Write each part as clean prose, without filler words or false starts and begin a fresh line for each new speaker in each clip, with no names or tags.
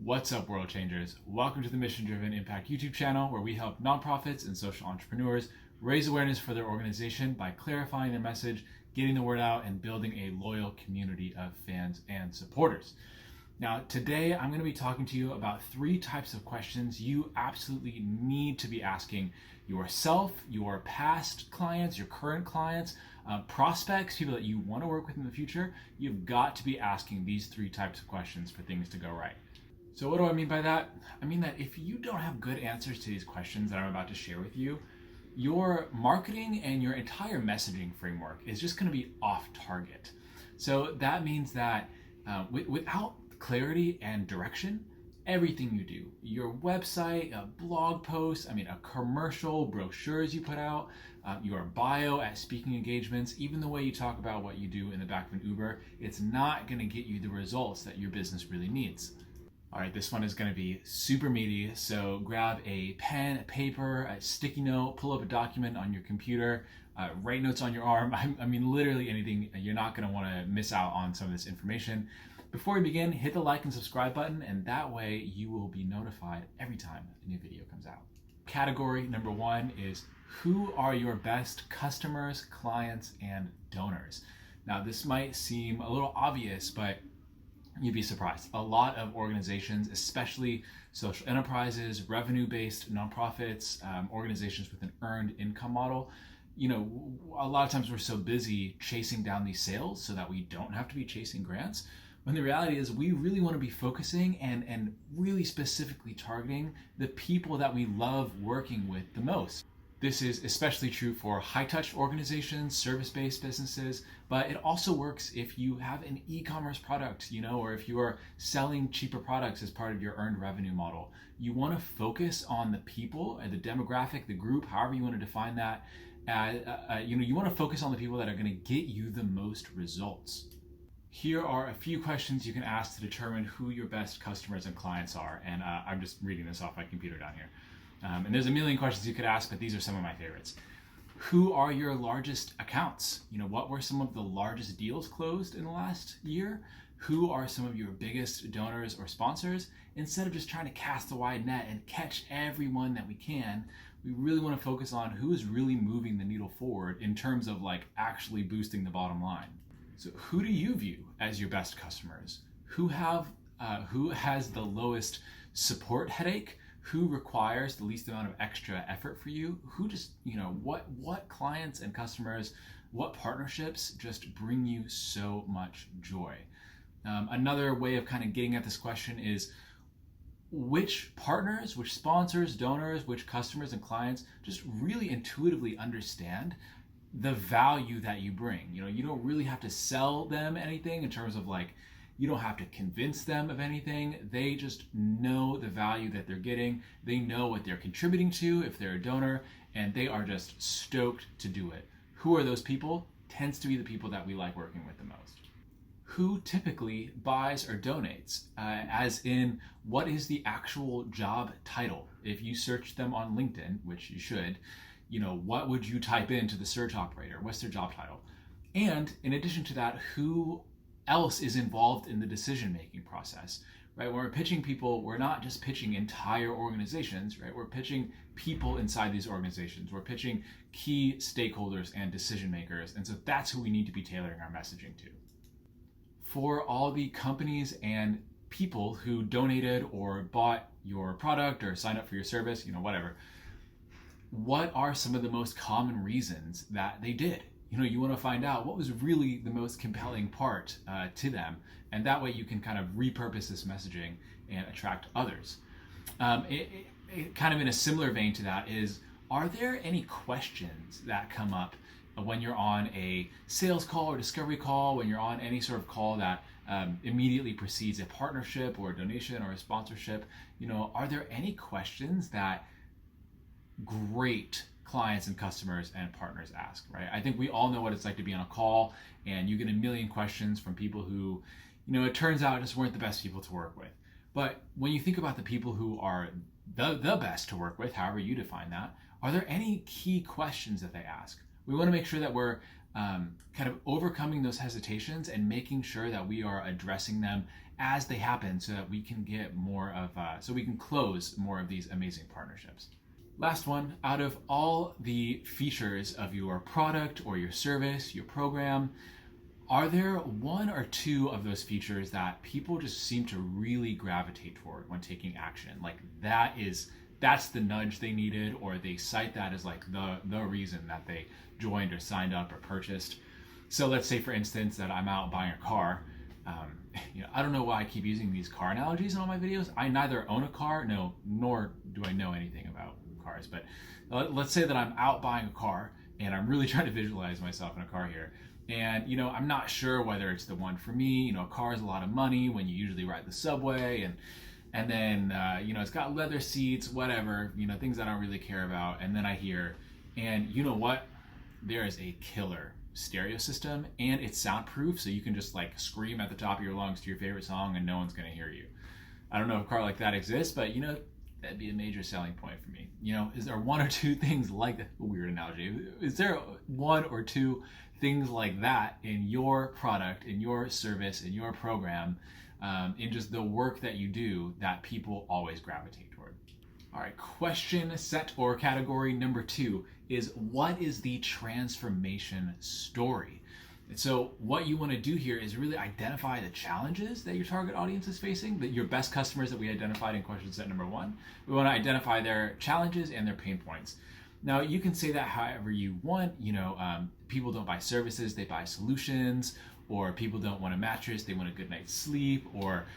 What's up, world changers? Welcome to the Mission Driven Impact YouTube channel, where we help nonprofits and social entrepreneurs raise awareness for their organization by clarifying their message, getting the word out, and building a loyal community of fans and supporters. Now, today I'm going to be talking to you about 3 types of questions you absolutely need to be asking yourself, your past clients, your current clients, prospects, people that you want to work with in the future. You've got to be asking these 3 types of questions for things to go right. So what do I mean by that? I mean that if you don't have good answers to these questions that I'm about to share with you, your marketing and your entire messaging framework is just going to be off target. So that means that without clarity and direction, everything you do, your website, a blog post, a commercial, brochures you put out, your bio at speaking engagements, even the way you talk about what you do in the back of an Uber, it's not going to get you the results that your business really needs. All right, this one is going to be super meaty, so grab a pen, a paper, a sticky note, pull up a document on your computer, write notes on your arm. Literally anything. You're not going to want to miss out on some of this information. Before we begin, hit the like and subscribe button, and that way you will be notified every time a new video comes out. Category number 1 is who are your best customers, clients, and donors? Now, this might seem a little obvious, but you'd be surprised. A lot of organizations, especially social enterprises, revenue-based nonprofits, organizations with an earned income model, a lot of times we're so busy chasing down these sales so that we don't have to be chasing grants. When the reality is we really want to be focusing and really specifically targeting the people that we love working with the most. This is especially true for high-touch organizations, service-based businesses, but it also works if you have an e-commerce product, or if you are selling cheaper products as part of your earned revenue model. You want to focus on the people, the demographic, the group, however you want to define that. You want to focus on the people that are going to get you the most results. Here are a few questions you can ask to determine who your best customers and clients are. And I'm just reading this off my computer down here. And there's a million questions you could ask, but these are some of my favorites. Who are your largest accounts? What were some of the largest deals closed in the last year? Who are some of your biggest donors or sponsors? Instead of just trying to cast a wide net and catch everyone that we can, we really want to focus on who is really moving the needle forward in terms of actually boosting the bottom line. So who do you view as your best customers? Who has the lowest support headache? Who requires the least amount of extra effort for you? Who just, what clients and customers, what partnerships just bring you so much joy? Another way of kind of getting at this question is which partners, which sponsors, donors, which customers and clients just really intuitively understand the value that you bring. You don't really have to sell them anything in terms of you don't have to convince them of anything. They just know the value that they're getting. They know what they're contributing to if they're a donor, and they are just stoked to do it. Who are those people? Tends to be the people that we like working with the most. Who typically buys or donates? As in, what is the actual job title? If you search them on LinkedIn, which you should, what would you type into the search operator? What's their job title? And in addition to that, who else is involved in the decision-making process, right? When we're pitching people, we're not just pitching entire organizations, right? We're pitching people inside these organizations. We're pitching key stakeholders and decision makers. And so that's who we need to be tailoring our messaging to. For all the companies and people who donated or bought your product or signed up for your service, whatever, what are some of the most common reasons that they did? You want to find out what was really the most compelling part to them, and that way you can kind of repurpose this messaging and attract others. Kind of in a similar vein to that is, are there any questions that come up when you're on a sales call or discovery call, when you're on any sort of call that immediately precedes a partnership or a donation or a sponsorship? Are there any questions that great clients and customers and partners ask, right? I think we all know what it's like to be on a call and you get a million questions from people who, it turns out just weren't the best people to work with. But when you think about the people who are the best to work with, however you define that, are there any key questions that they ask? We want to make sure that we're kind of overcoming those hesitations and making sure that we are addressing them as they happen so that we can get more of, so we can close more of these amazing partnerships. Last one, out of all the features of your product or your service, your program, are there one or two of those features that people just seem to really gravitate toward when taking action? Like that's the nudge they needed, or they cite that as like the reason that they joined or signed up or purchased. So let's say, for instance, that I'm out buying a car. I don't know why I keep using these car analogies in all my videos. I neither own a car, nor do I know anything about cars. But let's say that I'm out buying a car, and I'm really trying to visualize myself in a car here. And, I'm not sure whether it's the one for me. A car is a lot of money when you usually ride the subway, and then, it's got leather seats, whatever, things I don't really care about. And then I hear, and you know what? There is a killer stereo system, and it's soundproof, so you can just like scream at the top of your lungs to your favorite song and no one's going to hear you. I don't know if a car like that exists, but that'd be a major selling point for me. Is there one or two things like that? Weird analogy. Is there one or two things like that in your product, in your service, in your program, in just the work that you do that people always gravitate toward? All right, question set or category number 2 is, what is the transformation story? And so what you want to do here is really identify the challenges that your target audience is facing, that your best customers that we identified in question set number 1. We want to identify their challenges and their pain points. Now, you can say that however you want. People don't buy services, they buy solutions, or people don't want a mattress, they want a good night's sleep, or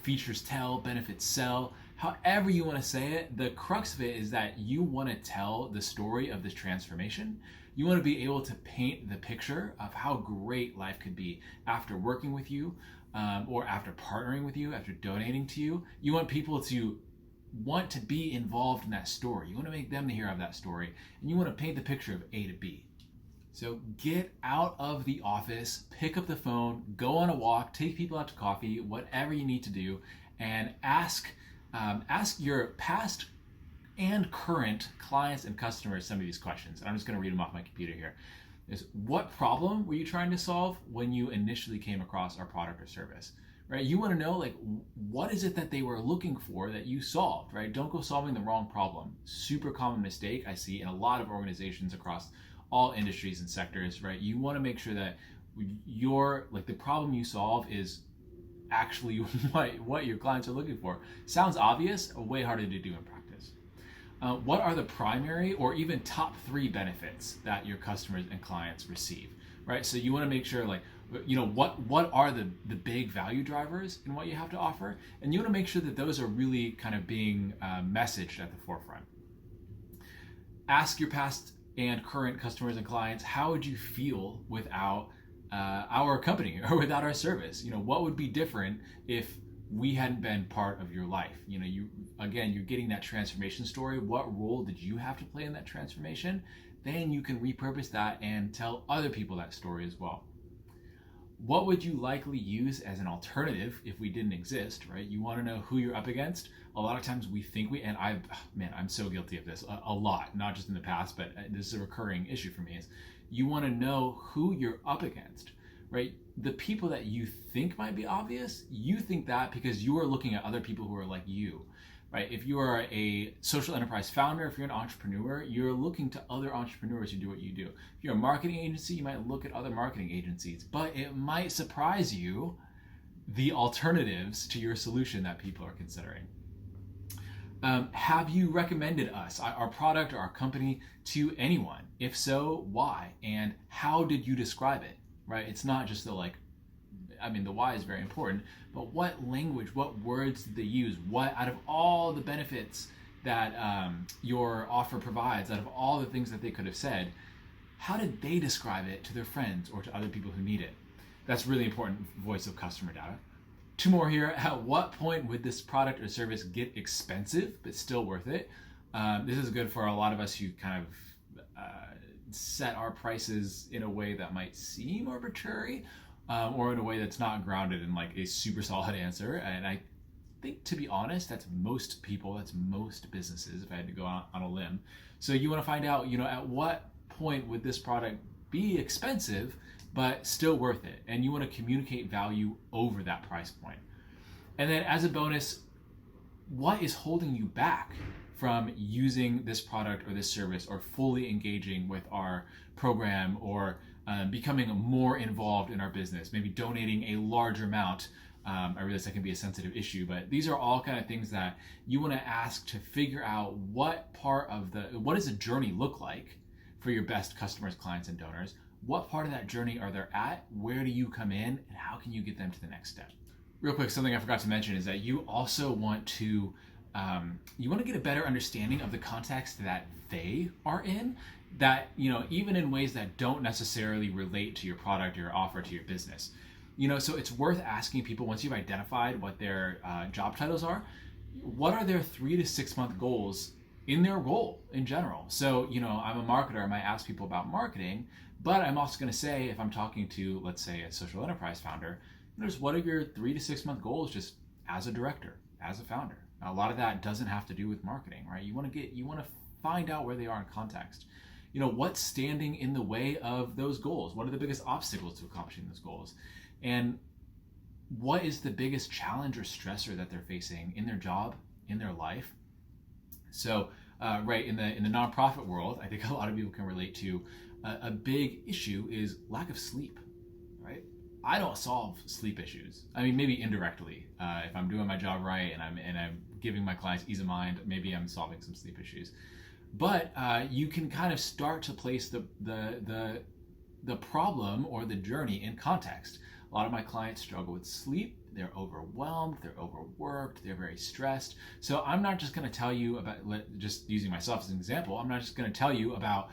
features tell, benefits sell. However you want to say it, the crux of it is that you want to tell the story of this transformation. You want to be able to paint the picture of how great life could be after working with you, or after partnering with you, after donating to you. You want people to want to be involved in that story. You want to make them the hero of that story, and you want to paint the picture of A to B. So get out of the office, pick up the phone, go on a walk, take people out to coffee, whatever you need to do, and ask your past and current clients and customers some of these questions. And I'm just going to read them off my computer here. Is, what problem were you trying to solve when you initially came across our product or service? Right? You want to know, like, what is it that they were looking for that you solved, right? Don't go solving the wrong problem. Super common mistake I see in a lot of organizations across all industries and sectors, right? You want to make sure that the problem you solve is actually what your clients are looking for. Sounds obvious, way harder to do in practice. What are the primary or even top 3 benefits that your customers and clients receive, right? So you want to make sure, what are the big value drivers in what you have to offer, and you want to make sure that those are really kind of being messaged at the forefront. Ask your past and current customers and clients, how would you feel without our company or without our service? What would be different if we hadn't been part of your life? You're getting that transformation story. What role did you have to play in that transformation? Then you can repurpose that and tell other people that story as well. What would you likely use as an alternative if we didn't exist, right? You want to know who you're up against. A lot of times we think I'm so guilty of this a lot, not just in the past, but this is a recurring issue for me, is you want to know who you're up against, right? The people that you think might be obvious, you think that because you are looking at other people who are like you, right? If you are a social enterprise founder, if you're an entrepreneur, you're looking to other entrepreneurs who do what you do. If you're a marketing agency, you might look at other marketing agencies, but it might surprise you the alternatives to your solution that people are considering. Have you recommended us, our product or our company, to anyone? If so, why? And how did you describe it, right? It's not just the why is very important, but what language, what words did they use? What, out of all the benefits that your offer provides, out of all the things that they could have said, how did they describe it to their friends or to other people who need it? That's really important voice of customer data. 2 more here. At what point would this product or service get expensive but still worth it? This is good for a lot of us who kind of set our prices in a way that might seem arbitrary, or in a way that's not grounded in like a super solid answer. And I think, to be honest, that's most people, that's most businesses, if I had to go on a limb. So you want to find out, at what point would this product be expensive but still worth it? And you want to communicate value over that price point. And then as a bonus, what is holding you back from using this product or this service or fully engaging with our program or becoming more involved in our business, maybe donating a larger amount? I realize that can be a sensitive issue, but these are all kind of things that you want to ask to figure out what does the journey look like for your best customers, clients, and donors? What part of that journey are they at? Where do you come in? And how can you get them to the next step? Real quick, something I forgot to mention is that you also want to get a better understanding of the context that they are in, that, even in ways that don't necessarily relate to your product or your offer to your business. So it's worth asking people, once you've identified what their job titles are, what are their 3 to 6 month goals in their role in general? So, I'm a marketer, I might ask people about marketing, but I'm also going to say, if I'm talking to, let's say, a social enterprise founder, what are your 3 to 6 month goals just as a director, as a founder? Now, a lot of that doesn't have to do with marketing, right? You want to find out where they are in context. What's standing in the way of those goals? What are the biggest obstacles to accomplishing those goals? And what is the biggest challenge or stressor that they're facing in their job, in their life? So, right, in the nonprofit world, I think a lot of people can relate to a big issue is lack of sleep, right? I don't solve sleep issues. I mean, maybe indirectly. If I'm doing my job right and I'm giving my clients ease of mind, maybe I'm solving some sleep issues. But you can kind of start to place the problem or the journey in context. A lot of my clients struggle with sleep. They're overwhelmed, they're overworked, they're very stressed. So I'm not just going to tell you about, just using myself as an example, I'm not just going to tell you about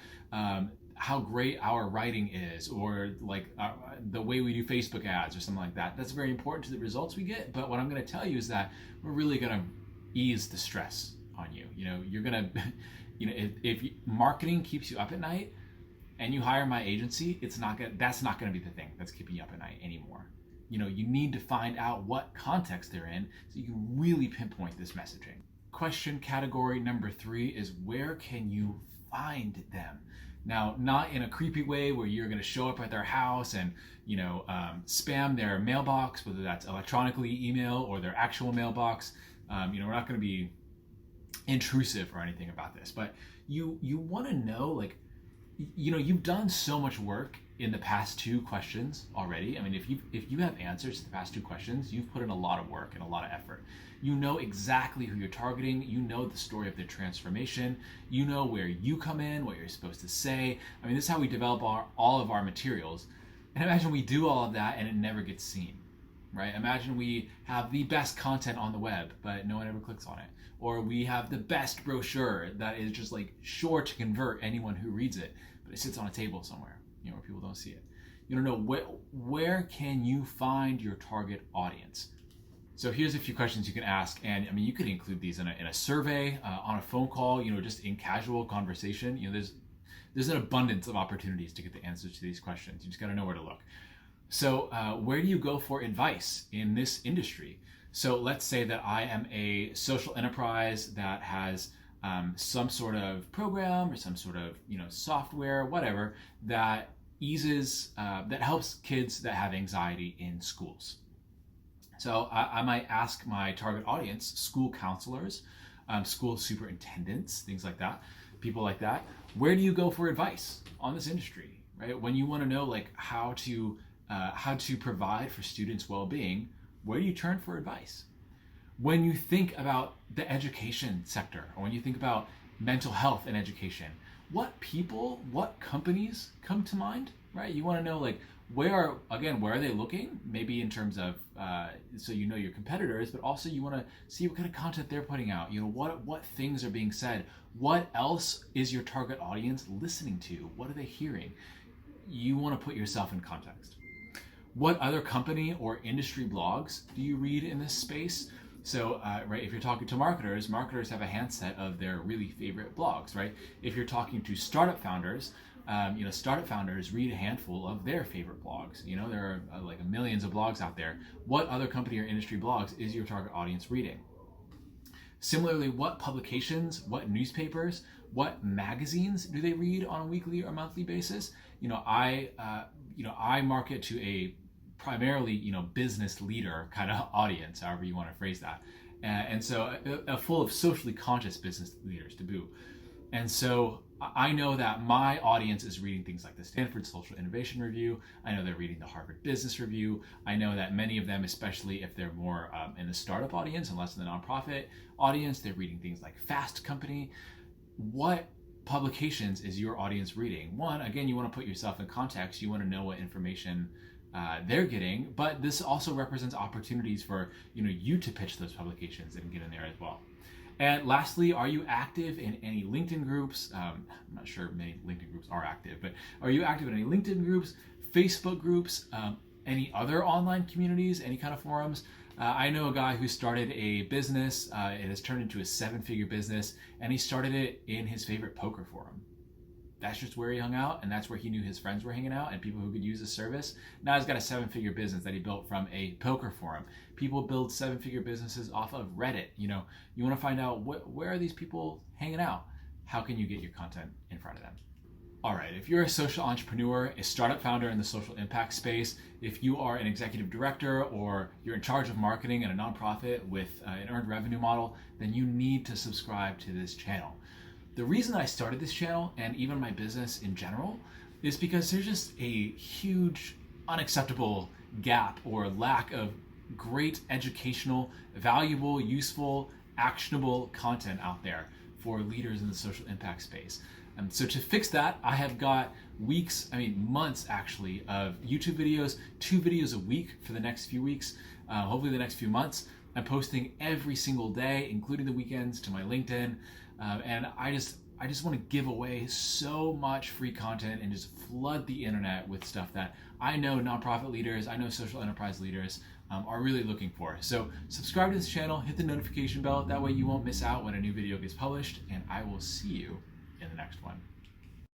how great our writing is, or like the way we do Facebook ads or something like that. That's very important to the results we get. But what I'm going to tell you is that we're really going to ease the stress on you. You're going to, if marketing keeps you up at night and you hire my agency, that's not going to be the thing that's keeping you up at night anymore. You need to find out what context they're in so you can really pinpoint this messaging. Question category number 3 is, where can you find them? Now, not in a creepy way where you're going to show up at their house and, spam their mailbox, whether that's electronically, email, or their actual mailbox. We're not going to be intrusive or anything about this, but you want to know, you've done so much work in the past 2 questions already. I mean, if you have answers to the past 2 questions, you've put in a lot of work and a lot of effort. You know exactly who you're targeting. You know the story of their transformation. You know where you come in, what you're supposed to say. I mean, this is how we develop all of our materials. And imagine we do all of that and it never gets seen, right? Imagine we have the best content on the web, but no one ever clicks on it. Or we have the best brochure that is just sure to convert anyone who reads it, but it sits on a table somewhere, where people don't see it. You don't know where can you find your target audience? So here's a few questions you can ask, and I mean, you could include these in a survey, on a phone call, just in casual conversation. There's an abundance of opportunities to get the answers to these questions. You just got to know where to look. So where do you go for advice in this industry? So let's say that I am a social enterprise that has some sort of program or some sort of software, whatever, that that helps kids that have anxiety in schools. So I might ask my target audience, school counselors, school superintendents, things like that, people like that. Where do you go for advice on this industry, right? When you want to know how to provide for students' well-being, where do you turn for advice? When you think about the education sector, or when you think about mental health and education, what companies come to mind, right? You want to know where are they looking? Maybe in terms of, so your competitors, but also you want to see what kind of content they're putting out. What things are being said? What else is your target audience listening to? What are they hearing? You want to put yourself in context. What other company or industry blogs do you read in this space? So, right, if you're talking to marketers have a handset of their really favorite blogs, right? If you're talking to startup founders, startup founders read a handful of their favorite blogs. There are millions of blogs out there. What other company or industry blogs is your target audience reading? Similarly, what publications, what newspapers, what magazines do they read on a weekly or monthly basis? I market to a primarily, business leader kind of audience, however you want to phrase that. And so full of socially conscious business leaders to boot. And so I know that my audience is reading things like the Stanford Social Innovation Review. I know they're reading the Harvard Business Review. I know that many of them, especially if they're more in the startup audience and less in the nonprofit audience, they're reading things like Fast Company. What publications is your audience reading? One, again, you want to put yourself in context. You want to know what information they're getting, but this also represents opportunities for you to pitch those publications and get in there as well. And lastly, are you active in any LinkedIn groups? I'm not sure many LinkedIn groups are active, but are you active in any LinkedIn groups, Facebook groups, any other online communities, any kind of forums? I know a guy who started a business. It has turned into a 7-figure business, and he started it in his favorite poker forum. That's just where he hung out, and that's where he knew his friends were hanging out and people who could use his service. Now he's got a 7-figure business that he built from a poker forum. People build 7-figure businesses off of Reddit. You want to find out where are these people hanging out? How can you get your content in front of them? All right, if you're a social entrepreneur, a startup founder in the social impact space, if you are an executive director or you're in charge of marketing in a nonprofit with an earned revenue model, then you need to subscribe to this channel. The reason I started this channel, and even my business in general, is because there's just a huge, unacceptable gap or lack of great educational, valuable, useful, actionable content out there for leaders in the social impact space. So to fix that, I have got months actually, of YouTube videos, 2 videos a week for the next few weeks, hopefully the next few months. I'm posting every single day, including the weekends, to my LinkedIn. And I just want to give away so much free content and just flood the internet with stuff that I know nonprofit leaders, I know social enterprise leaders are really looking for. So subscribe to this channel, hit the notification bell, that way you won't miss out when a new video gets published, and I will see you in the next one.